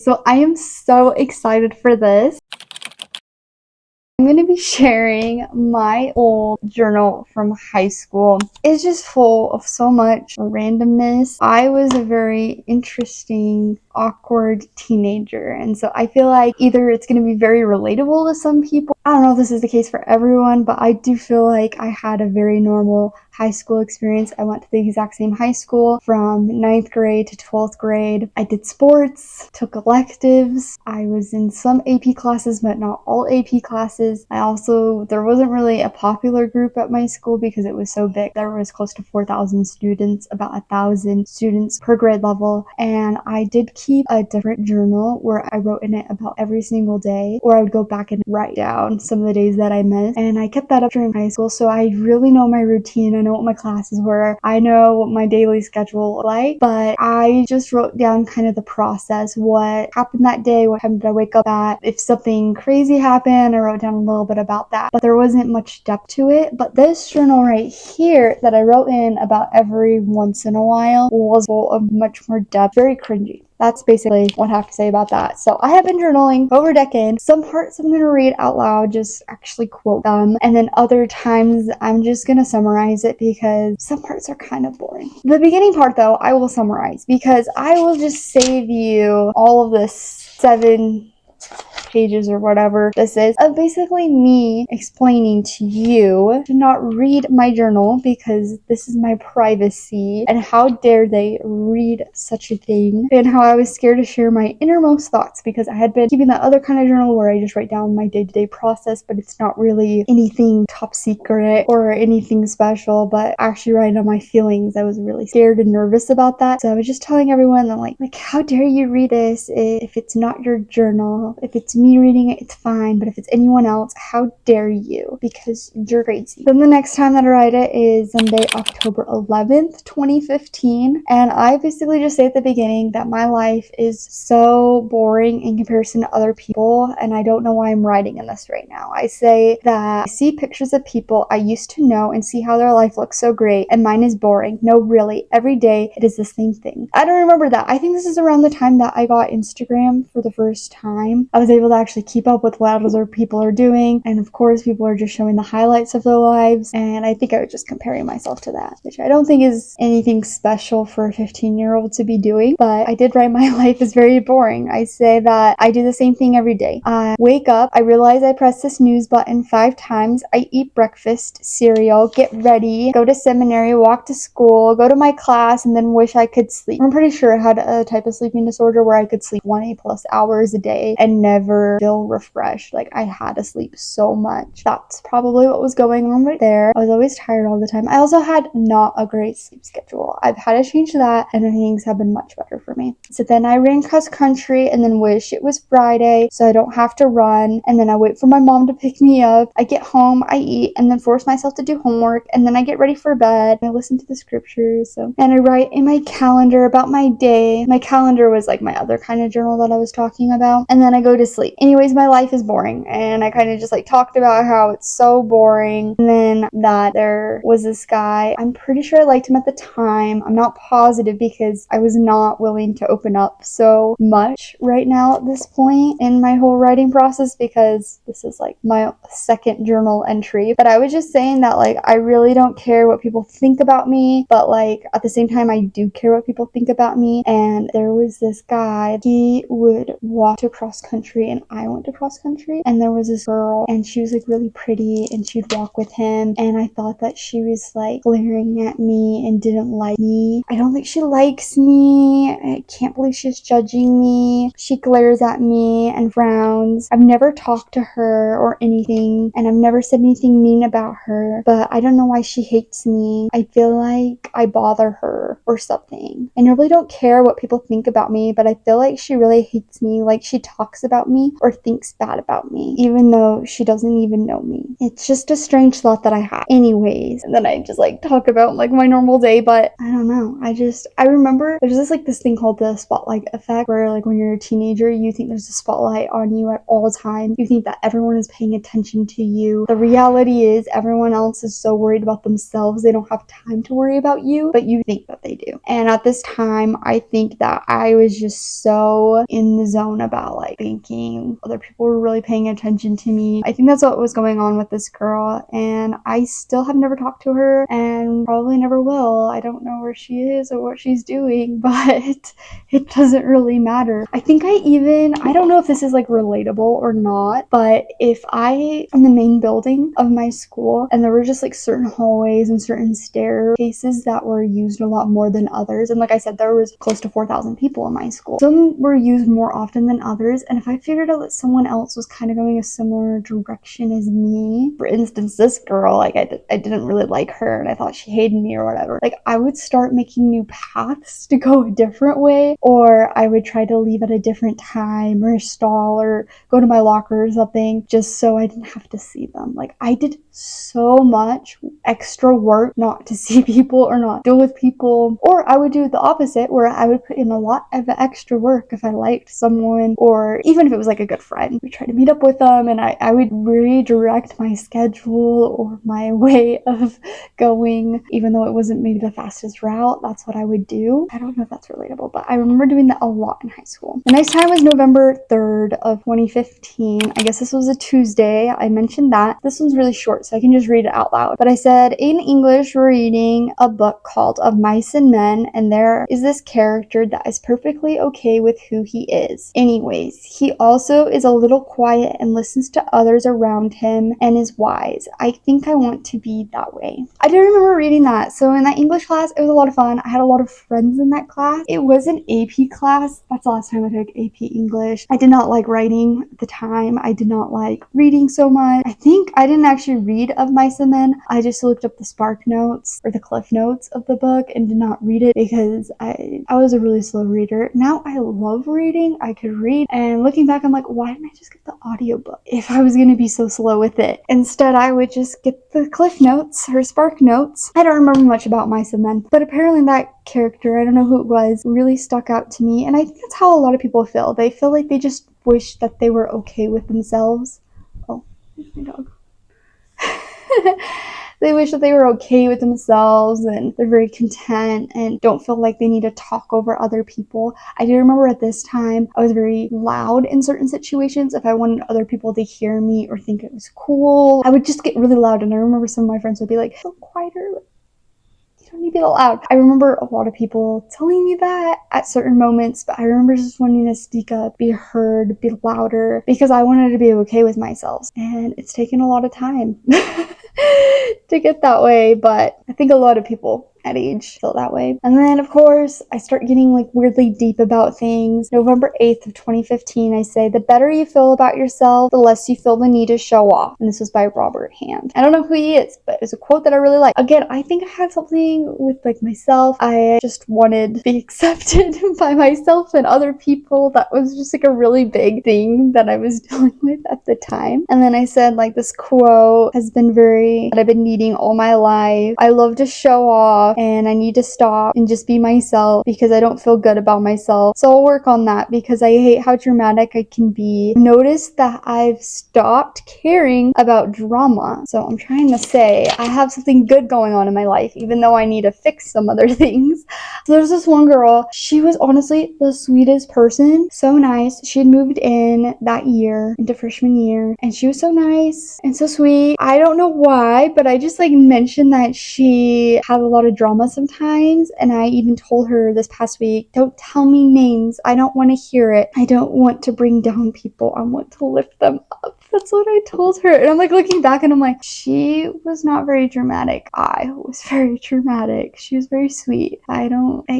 So I am so excited for this. I'm going to be sharing my old journal from high school. It's just full of so much randomness. I was a very interesting, awkward teenager, and so I feel like either it's going to be very relatable to some people. I don't know if this is the case for everyone, but I do feel like I had a very normal high school experience. I went to the exact same high school from 9th grade to 12th grade. I did sports, took electives. I was in some AP classes, but not all AP classes. There wasn't really a popular group at my school because it was so big. There was close to 4,000 students, about 1,000 students per grade level. And I did keep a different journal where I wrote in it about every single day, or I would go back and write down some of the days that I missed. And I kept that up during high school, so I really know my routine. I know what my classes were. I know what my daily schedule looked like, but I just wrote down kind of the process, what happened that day, what time did I wake up at. If something crazy happened, I wrote down a little bit about that, but there wasn't much depth to it. But this journal right here that I wrote in about every once in a while was full of much more depth, very cringy. That's basically what I have to say about that. So I have been journaling over a decade. Some parts I'm going to read out loud, just actually quote them. And then other times I'm just going to summarize it because some parts are kind of boring. The beginning part though, I will summarize because I will just save you all of this 7 pages or whatever this is of basically me explaining to you to not read my journal because this is my privacy, and how dare they read such a thing, and how I was scared to share my innermost thoughts because I had been keeping that other kind of journal where I just write down my day-to-day process, but it's not really anything top secret or anything special, but actually writing down my feelings. I was really scared and nervous about that, so I was just telling everyone that like how dare you read this if it's not your journal. If it's me reading it, it's fine, but if it's anyone else, how dare you, because you're crazy. Then the next time that I write it is Sunday, October 11th, 2015, and I basically just say at the beginning that my life is so boring in comparison to other people, and I don't know why I'm writing in this right now. I say that I see pictures of people I used to know and see how their life looks so great, and mine is boring. No, really, every day it is the same thing. I don't remember that. I think this is around the time that I got Instagram for the first time. I was able to actually keep up with what other people are doing, and of course people are just showing the highlights of their lives, and I think I was just comparing myself to that, which I don't think is anything special for a 15-year-old to be doing, but I did write my life is very boring. I say that I do the same thing every day. I wake up, I realize I press the snooze button 5 times, I eat breakfast, cereal, get ready, go to seminary, walk to school, go to my class, and then wish I could sleep. I'm pretty sure I had a type of sleeping disorder where I could sleep 1 plus hours a day and never feel refreshed. Like I had to sleep so much. That's probably what was going on right there. I was always tired all the time. I also had not a great sleep schedule. I've had to change that, and things have been much better for me. So then I ran cross country and then wish it was Friday so I don't have to run, and then I wait for my mom to pick me up. I get home, I eat, and then force myself to do homework, and then I get ready for bed. I listen to the scriptures, and I write in my calendar about my day. My calendar was like my other kind of journal that I was talking about, and then I go to sleep. Anyways, my life is boring, and I kind of just like talked about how it's so boring, and then that there was this guy. I'm pretty sure I liked him at the time. I'm not positive because I was not willing to open up so much right now at this point in my whole writing process because this is like my second journal entry. But I was just saying that like I really don't care what people think about me, but like at the same time I do care what people think about me. And there was this guy, he would walk to cross country and I went to cross country, and there was this girl and she was like really pretty and she'd walk with him, and I thought that she was like glaring at me and didn't like me. I don't think she likes me. I can't believe she's judging me. She glares at me and frowns. I've never talked to her or anything, and I've never said anything mean about her, but I don't know why she hates me. I feel like I bother her or something. I normally don't care what people think about me, but I feel like she really hates me. Like she talks about me me or thinks bad about me, even though she doesn't even know me. It's just a strange thought that I have. Anyways, and then I just like talk about like my normal day, but I don't know. I remember there's this thing called the spotlight effect, where like when you're a teenager, you think there's a spotlight on you at all times. You think that everyone is paying attention to you. The reality is everyone else is so worried about themselves, they don't have time to worry about you, but you think that they do. And at this time, I think that I was just so in the zone about like thinking other people were really paying attention to me. I think that's what was going on with this girl, and I still have never talked to her and probably never will. I don't know where she is or what she's doing, but it doesn't really matter. I think I don't know if this is like relatable or not, but if I in the main building of my school and there were just like certain hallways and certain staircases that were used a lot more than others, and like I said, there was close to 4,000 people in my school. Some were used more often than others, and if I figured out that someone else was kind of going a similar direction as me, for instance, this girl, like I didn't really like her and I thought she hated me or whatever, like I would start making new paths to go a different way, or I would try to leave at a different time or stall or go to my locker or something just so I didn't have to see them. Like I did so much extra work not to see people or not deal with people, or I would do the opposite where I would put in a lot of extra work if I liked someone, or even if it was like a good friend, we try to meet up with them and I would redirect my schedule or my way of going, even though it wasn't maybe the fastest route. That's what I would do. I don't know if that's relatable, but I remember doing that a lot in high school. The next time was November 3rd of 2015. I guess this was a Tuesday. I mentioned that. This one's really short, so I can just read it out loud. But I said, in English, we're reading a book called Of Mice and Men, and there is this character that is perfectly okay with who he is. Anyways, he also is a little quiet and listens to others around him and is wise. I think I want to be that way. I do remember reading that. So in that English class, it was a lot of fun. I had a lot of friends in that class. It was an AP class. That's the last time I took AP English. I did not like writing at the time. I did not like reading so much. I think I didn't actually read Of Mice and Men. I just looked up the Spark Notes or the Cliff Notes of the book and did not read it because I was a really slow reader. Now I love reading. I could read, and looking back, I'm like, why didn't I just get the audiobook if I was going to be so slow with it? Instead, I would just get the Cliff Notes or Spark Notes. I don't remember much about Mice and Men, but apparently that character, I don't know who it was, really stuck out to me, and I think that's how a lot of people feel. They feel like they just wish that they were okay with themselves. Oh, there's my dog. They wish that they were okay with themselves and they're very content and don't feel like they need to talk over other people. I do remember at this time I was very loud in certain situations. If I wanted other people to hear me or think it was cool, I would just get really loud, and I remember some of my friends would be like, "So quieter, you don't need to be that loud." I remember a lot of people telling me that at certain moments, but I remember just wanting to speak up, be heard, be louder, because I wanted to be okay with myself. And it's taken a lot of time to get that way, but I think a lot of people at age feel that way. And then of course I start getting like weirdly deep about things. November 8th of 2015, I say, the better you feel about yourself, the less you feel the need to show off. And this was by Robert Hand. I don't know who he is, but it's a quote that I really like. Again, I think I had something with like myself. I just wanted to be accepted by myself and other people. That was just like a really big thing that I was dealing with at the time. And then I said like, this quote has been that I've been needing all my life. I love to show off and I need to stop and just be myself because I don't feel good about myself. So I'll work on that because I hate how dramatic I can be. Notice that I've stopped caring about drama. So I'm trying to say I have something good going on in my life, even though I need to fix some other things. So there's this one girl. She was honestly the sweetest person. So nice. She had moved in that year into freshman year and she was so nice and so sweet. I don't know why, but I just like mentioned that she had a lot of drama sometimes, and I even told her this past week, don't tell me names, I don't want to hear it. I don't want to bring down people, I want to lift them up. That's what I told her. And I'm like looking back and I'm like, she was not very dramatic. I was very dramatic. She was very sweet. I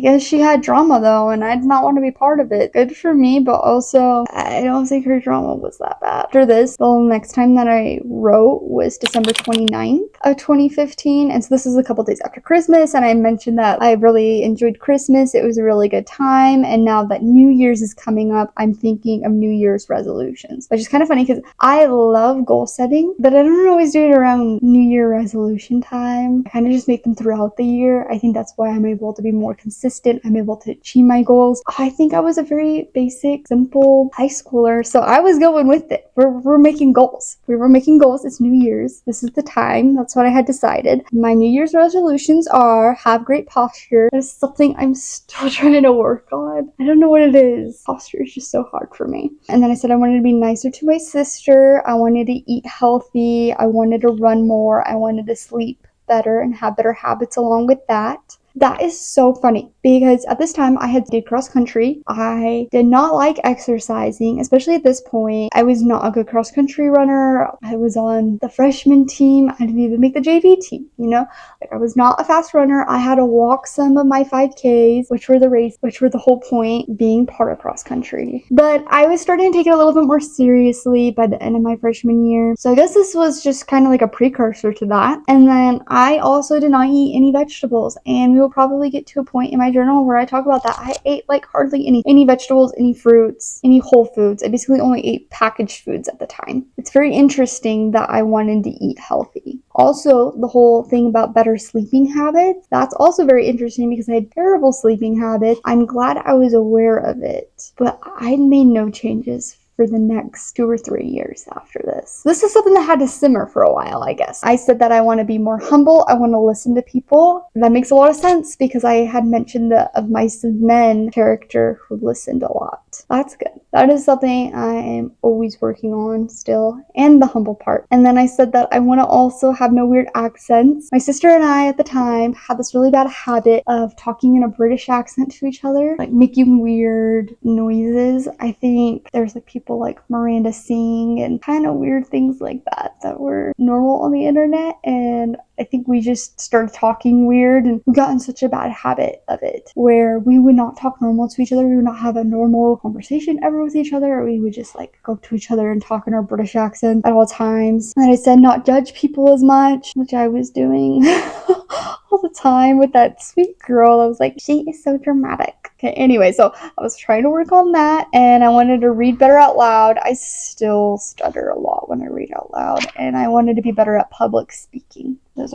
guess she had drama though, and I did not want to be part of it. Good for me, but also I don't think her drama was that bad. After this, the next time that I wrote was December 29th of 2015, and so this is a couple days after Christmas. Christmas, and I mentioned that I really enjoyed Christmas. It was a really good time, and now that New Year's is coming up, I'm thinking of New Year's resolutions, which is kind of funny because I love goal setting, but I don't always do it around New Year resolution time. I kind of just make them throughout the year. I think that's why I'm able to be more consistent. I'm able to achieve my goals. I think I was a very basic, simple high schooler, so I was going with it. We're making goals. We were making goals. It's New Year's. This is the time. That's what I had decided. My New Year's resolutions are have great posture. That is something I'm still trying to work on. I don't know what it is. Posture is just so hard for me. And then I said I wanted to be nicer to my sister. I wanted to eat healthy. I wanted to run more. I wanted to sleep better and have better habits along with that. That is so funny because at this time I did cross country. I did not like exercising, especially at this point. I was not a good cross country runner. I was on the freshman team. I didn't even make the JV team, you know? Like I was not a fast runner. I had to walk some of my 5Ks, which were the whole point being part of cross country. But I was starting to take it a little bit more seriously by the end of my freshman year. So I guess this was just kind of like a precursor to that. And then I also did not eat any vegetables, and we will probably get to a point in my journal where I talk about that. I ate like hardly any vegetables, any fruits, any whole foods. I basically only ate packaged foods at the time. It's very interesting that I wanted to eat healthy. Also, the whole thing about better sleeping habits, that's also very interesting because I had terrible sleeping habits. I'm glad I was aware of it, but I made no changes for the next 2 or 3 years after this. This is something that had to simmer for a while, I guess. I said that I want to be more humble. I want to listen to people. That makes a lot of sense because I had mentioned the Of Mice and Men character who listened a lot. That's good. That is something I am always working on still, and the humble part. And then I said that I want to also have no weird accents. My sister and I at the time had this really bad habit of talking in a British accent to each other, like making weird noises. I think there's like people like Miranda Singh and kind of weird things like that were normal on the internet, and I think we just started talking weird, and we got in such a bad habit of it where we would not talk normal to each other. We would not have a normal conversation ever with each other. We would just like go to each other and talk in our British accent at all times. And I said not judge people as much, which I was doing all the time with that sweet girl. I was like, she is so dramatic. Okay, anyway, so I was trying to work on that, and I wanted to read better out loud. I still stutter a lot when I read out loud, and I wanted to be better at public speaking. Those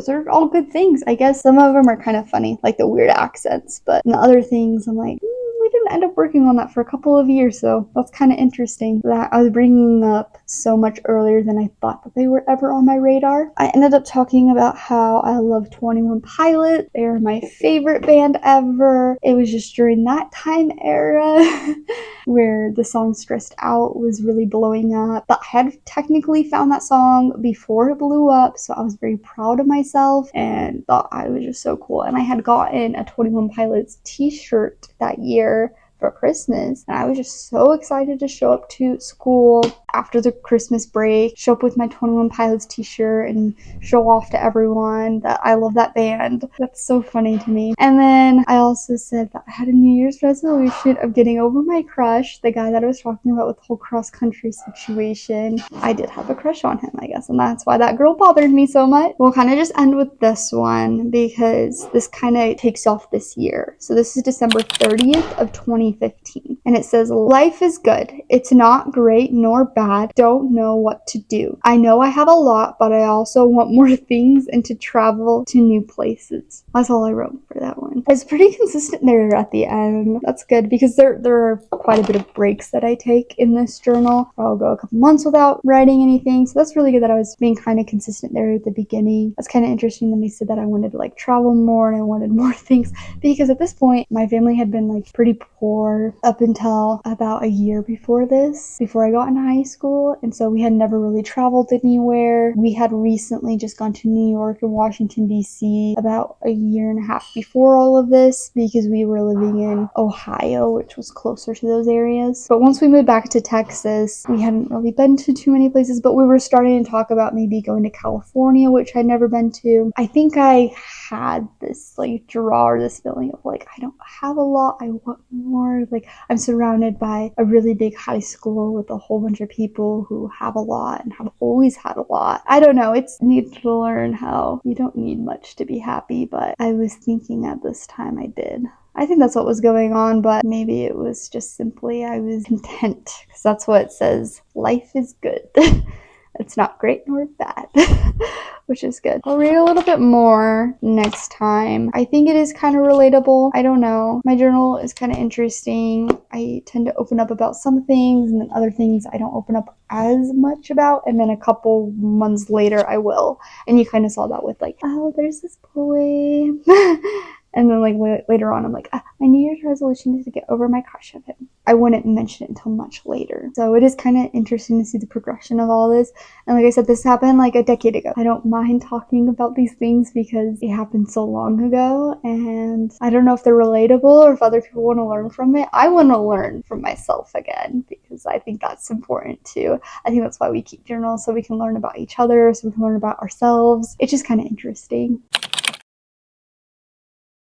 are all good things. I guess some of them are kind of funny, like the weird accents, but the other things I'm like, we didn't end up working on that for a couple of years, so that's kind of interesting that I was bringing up so much earlier than I thought that they were ever on my radar. I ended up talking about how I love 21 Pilots. They are my favorite band ever. It was just during that time era where the song Stressed Out was really blowing up. But I had technically found that song before it blew up, so I was very proud of myself and thought I was just so cool. And I had gotten a 21 Pilots t-shirt that year for Christmas, and I was just so excited to show up to school after the Christmas break, show up with my 21 Pilots t-shirt and show off to everyone that I love that band. That's so funny to me. And then I also said that I had a New Year's resolution of getting over my crush, the guy that I was talking about with the whole cross-country situation. I did have a crush on him, I guess, and that's why that girl bothered me so much. We'll kind of just end with this one because this kind of takes off this year. So this is December 30th of 2015, and it says, life is good. It's not great nor bad. Don't know what to do. I know I have a lot, but I also want more things and to travel to new places. That's all I wrote for that one. It's pretty consistent there at the end. That's good because there are quite a bit of breaks that I take in this journal. I'll go a couple months without writing anything, so that's really good that I was being kind of consistent there at the beginning. That's kind of interesting that they said that I wanted to like travel more and I wanted more things, because at this point my family had been like pretty poor up until about a year before this, before I got in high school, and so we had never really traveled anywhere. We had recently just gone to New York and Washington DC about a year and a half before before all of this because we were living in Ohio, which was closer to those areas. But once we moved back to Texas, we hadn't really been to too many places, but we were starting to talk about maybe going to California, which I'd never been to. I think I had this like draw or this feeling of like, I don't have a lot, I want more. Like, I'm surrounded by a really big high school with a whole bunch of people who have a lot and have always had a lot. I don't know, it's neat to learn how you don't need much to be happy, but I was thinking at this time I did. I think that's what was going on, but maybe it was just simply I was content, because that's what it says. Life is good. It's not great nor bad, which is good. I'll read a little bit more next time. I think it is kind of relatable. I don't know. My journal is kind of interesting. I tend to open up about some things, and then other things I don't open up as much about, and then a couple months later I will. And you kind of saw that with like, oh, there's this boy. And then like later on I'm like, my New Year's resolution is to get over my crush of him. I wouldn't mention it until much later. So it is kind of interesting to see the progression of all this. And like I said, this happened like a decade ago. I don't mind talking about these things because it happened so long ago, and I don't know if they're relatable or if other people want to learn from it. I want to learn from myself again because I think that's important too. I think that's why we keep journals, so we can learn about each other, so we can learn about ourselves. It's just kind of interesting.